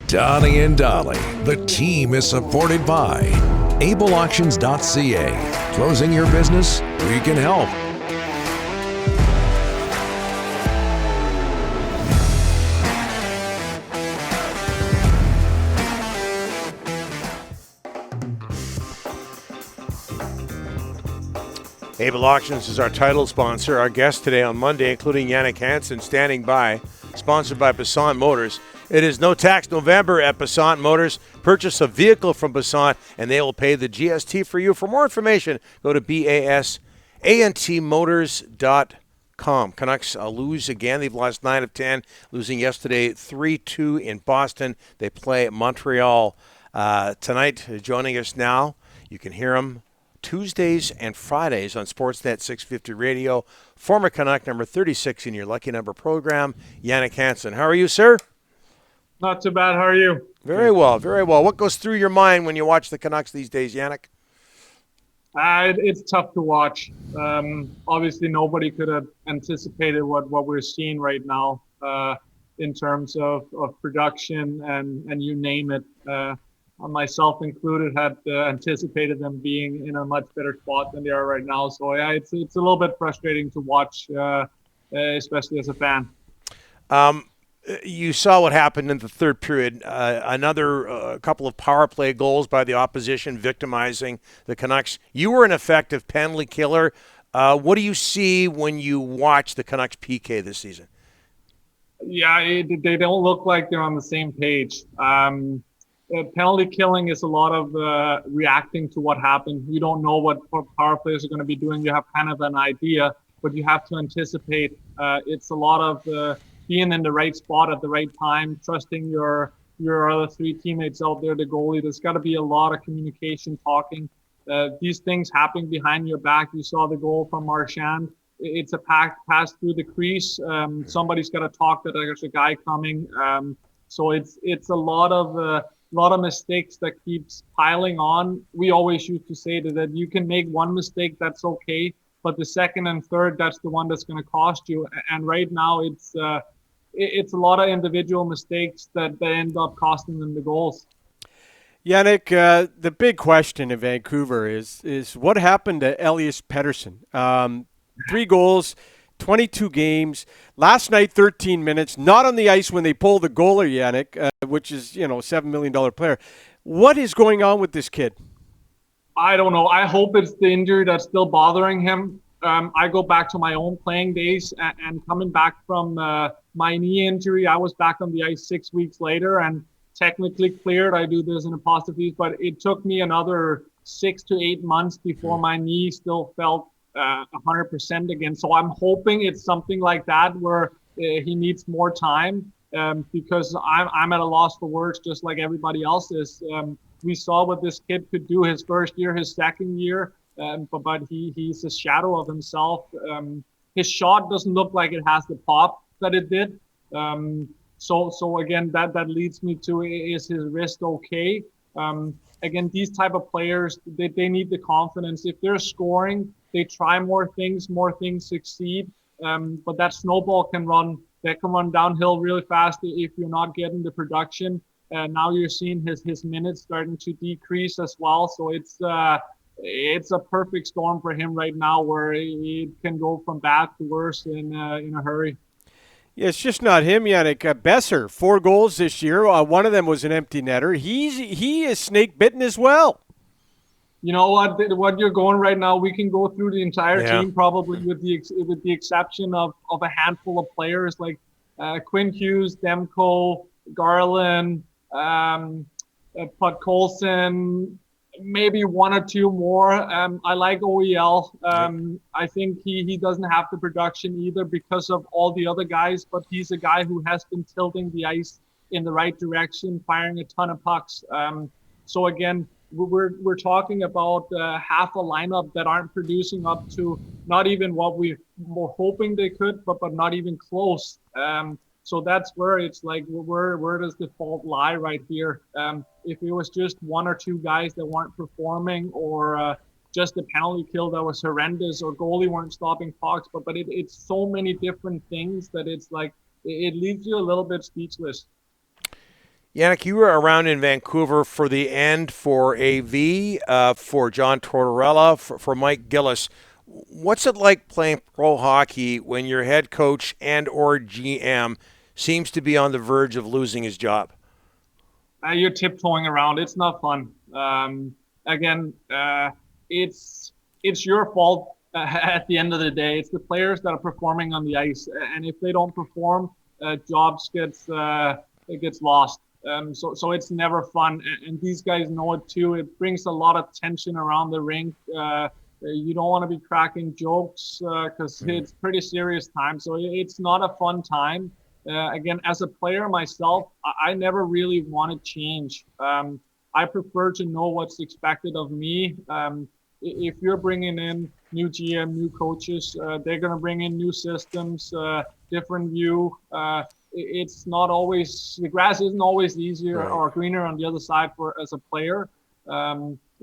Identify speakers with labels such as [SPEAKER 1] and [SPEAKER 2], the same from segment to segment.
[SPEAKER 1] Donnie and Dolly, the team is supported by ableauctions.ca. Closing your business? We can help.
[SPEAKER 2] Able Auctions is our title sponsor. Our guest today on Monday, including Jannik Hansen, standing by, sponsored by Passant Motors. It is no tax November at Passant Motors. Purchase a vehicle from Passant, and they will pay the GST for you. For more information, go to basantmotors.com. Canucks lose again. They've lost 9 of 10, losing yesterday 3-2 in Boston. They play Montreal tonight. Joining us now, you can hear him Tuesdays and Fridays on Sportsnet 650 Radio. Former Canuck, number 36 in your Lucky Number program, Jannik Hansen. How are you, sir?
[SPEAKER 3] Not too bad. How are you?
[SPEAKER 2] Very well, very well. What goes through your mind when you watch the Canucks these days, Jannik?
[SPEAKER 3] It's tough to watch. Obviously, nobody could have anticipated what we're seeing right now in terms of production and you name it. Myself included, had anticipated them being in a much better spot than they are right now. So yeah, it's a little bit frustrating to watch, especially as a fan.
[SPEAKER 2] You saw what happened in the third period. Another couple of power play goals by the opposition, victimizing the Canucks. You were an effective penalty killer. What do you see when you watch the Canucks PK this season?
[SPEAKER 3] Yeah, they don't look like they're on the same page. Penalty killing is a lot of reacting to what happened. You don't know what power players are going to be doing. You have kind of an idea, but you have to anticipate. It's a lot of being in the right spot at the right time, trusting your other three teammates out there, the goalie. There's got to be a lot of communication, talking. These things happen behind your back. You saw the goal from Marchand. It's a pass through the crease. Somebody's got to talk that there's a guy coming. So it's a lot of mistakes that keeps piling on. We always used to say that you can make one mistake, that's okay, but the second and third, that's the one that's going to cost you. And right now, it's a lot of individual mistakes that end up costing them the goals.
[SPEAKER 4] Jannik, the big question in Vancouver is what happened to Elias Pettersson? 3 goals, 22 games. Last night, 13 minutes. Not on the ice when they pulled the goalie, Jannik, which is, a $7 million player. What is going on with this kid?
[SPEAKER 3] I don't know. I hope it's the injury that's still bothering him. I go back to my own playing days and coming back from my knee injury. I was back on the ice 6 weeks later and technically cleared. I do this in apostrophes, but it took me another 6 to 8 months before my knee still felt 100% again. So I'm hoping it's something like that where he needs more time because I'm at a loss for words just like everybody else is. We saw what this kid could do his first year, his second year, but he's a shadow of himself. His shot doesn't look like it has the pop that it did. So again, that leads me to, is his wrist okay? Again, these type of players, they need the confidence. If they're scoring, they try more things succeed. But that snowball can run downhill really fast if you're not getting the production. Now you're seeing his minutes starting to decrease as well. So it's a perfect storm for him right now, where it can go from bad to worse in a hurry.
[SPEAKER 4] Yeah, it's just not him, Jannik. Besser, 4 goals this year. One of them was an empty netter. He is snake bitten as well.
[SPEAKER 3] You know what you're going right now. We can go through the entire team probably with the exception of a handful of players like Quinn Hughes, Demko, Garland, Podkolzin, maybe 1 or 2 more. I like OEL. I think he doesn't have the production either because of all the other guys, but he's a guy who has been tilting the ice in the right direction, firing a ton of pucks. So again, we're talking about half a lineup that aren't producing up to not even what we were hoping they could, but not even close. So that's where it's like, where does the fault lie right here? If it was just 1 or 2 guys that weren't performing, or just a penalty kill that was horrendous, or goalie weren't stopping pucks, but it's so many different things that it's like, it leaves you a little bit speechless.
[SPEAKER 2] Jannik, you were around in Vancouver for the end for AV, for John Tortorella, for Mike Gillis. What's it like playing pro hockey when your head coach and or GM seems to be on the verge of losing his job?
[SPEAKER 3] You're tiptoeing around. It's not fun. Again, it's your fault at the end of the day. It's the players that are performing on the ice, and if they don't perform, jobs it gets lost. So it's never fun, and these guys know it too. It brings a lot of tension around the rink. You don't want to be cracking jokes because it's pretty serious time. So it's not a fun time. Again, as a player myself, I never really want to change. I prefer to know what's expected of me. If you're bringing in new GM, new coaches, they're going to bring in new systems, different view. It's not always, the grass isn't always easier or greener on the other side as a player,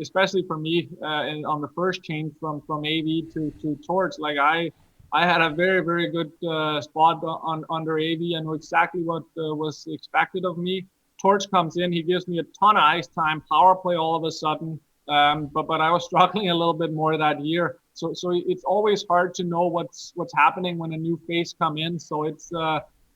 [SPEAKER 3] especially for me and on the first change from AV to Torch. Like I had a very, very good spot under AV. I know exactly what was expected of me. Torch comes in, he gives me a ton of ice time, power play all of a sudden. But I was struggling a little bit more that year. So it's always hard to know what's happening when a new face come in. So it's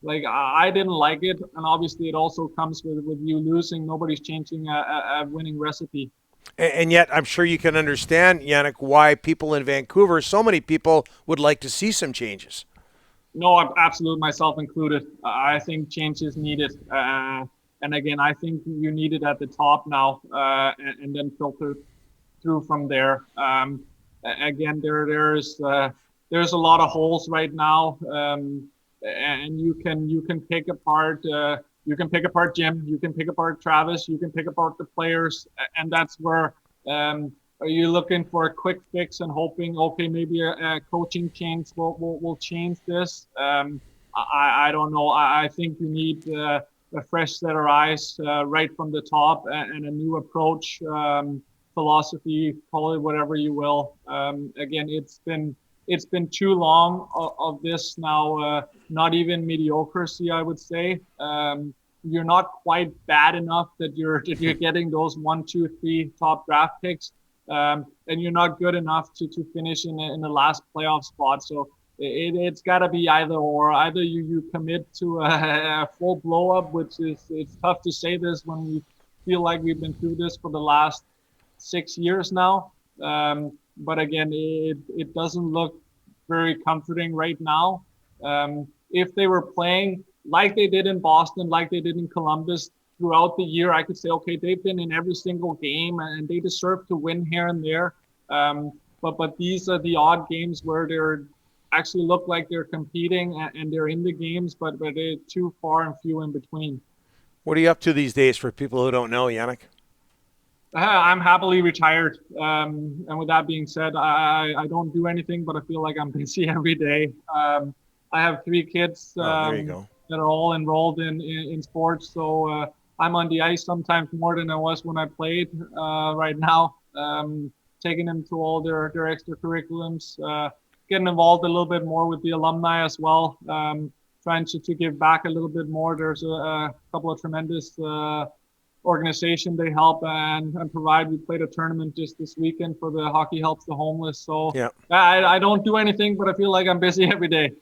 [SPEAKER 3] like I didn't like it, and obviously it also comes with you losing. Nobody's changing a winning recipe.
[SPEAKER 2] And yet, I'm sure you can understand, Jannik, why people in Vancouver, so many people, would like to see some changes.
[SPEAKER 3] No, absolutely, myself included. I think change is needed. And again, I think you need it at the top now, and then filter through from there. Again, there's a lot of holes right now, and you can pick apart. You can pick apart Jim. You can pick apart Travis. You can pick apart the players, and that's where. Are you looking for a quick fix and hoping, okay, maybe a coaching change will change this? I don't know. I think you need a fresh set of eyes right from the top and a new approach, philosophy, call it whatever you will. Again, it's been too long of this now, not even mediocrity, I would say. You're not quite bad enough that you're getting those 1, 2, 3 top draft picks. And you're not good enough to finish in the last playoff spot. So it's got to be either or. Either you commit to a full blow up, which is, it's tough to say this when we feel like we've been through this for the last 6 years now. But again, it doesn't look very comforting right now. If they were playing like they did in Boston, like they did in Columbus, throughout the year, I could say, okay, they've been in every single game and they deserve to win here and there. But these are the odd games where they're actually look like they're competing and they're in the games, but they're too far and few in between.
[SPEAKER 2] What are you up to these days for people who don't know, Jannik?
[SPEAKER 3] I'm happily retired. And with that being said, I don't do anything, but I feel like I'm busy every day. I have 3 kids
[SPEAKER 2] there you go.
[SPEAKER 3] That are all enrolled in sports. So I'm on the ice sometimes more than I was when I played right now, taking them to all their extracurriculums, getting involved a little bit more with the alumni as well, trying to give back a little bit more. There's a couple of tremendous organization they help and provide. We played a tournament just this weekend for the Hockey Helps the Homeless. So yeah. I don't do anything, but I feel like I'm busy every day.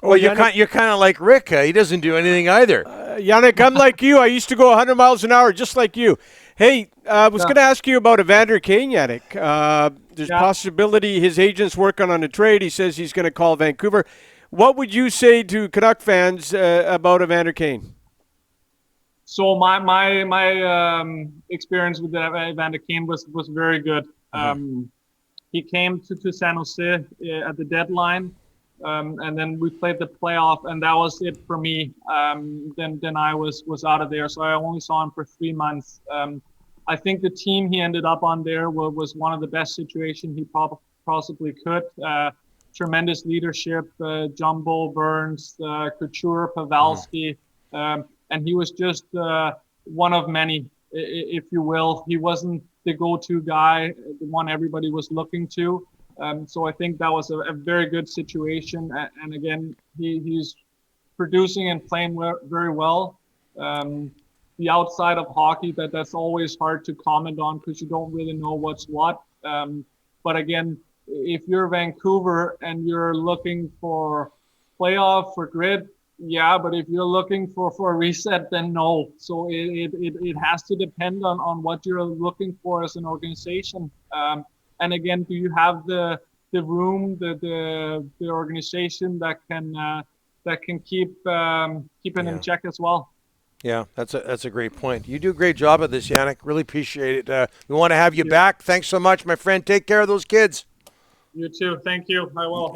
[SPEAKER 2] Well, you're kind of like Rick. He doesn't do anything either.
[SPEAKER 4] Jannik, I'm like you. I used to go 100 miles an hour just like you. Hey, I was going to ask you about Evander Kane, Jannik. There's possibility his agent's working on a trade. He says he's going to call Vancouver. What would you say to Canuck fans about Evander Kane?
[SPEAKER 3] So my experience with Evander Kane was very good. He came to San Jose at the deadline. And then we played the playoff, and that was it for me. Then I was out of there, so I only saw him for 3 months. I think the team he ended up on there was one of the best situations he possibly could. Tremendous leadership, Jumbo, Burns, Couture, Pavelski, and he was just one of many, if you will. He wasn't the go-to guy, the one everybody was looking to. So I think that was a very good situation. And again, he's producing and playing very well. the outside of hockey, that's always hard to comment on because you don't really know what's what. But again, if you're Vancouver and you're looking for playoff for grid, yeah, but if you're looking for a reset, then no. So it has to depend on what you're looking for as an organization. And again, do you have the room, the organization that can keep it in check as well?
[SPEAKER 2] Yeah, that's a great point. You do a great job at this, Jannik. Really appreciate it. We want to have you back. Thanks so much, my friend. Take care of those kids.
[SPEAKER 3] You too. Thank you. I will.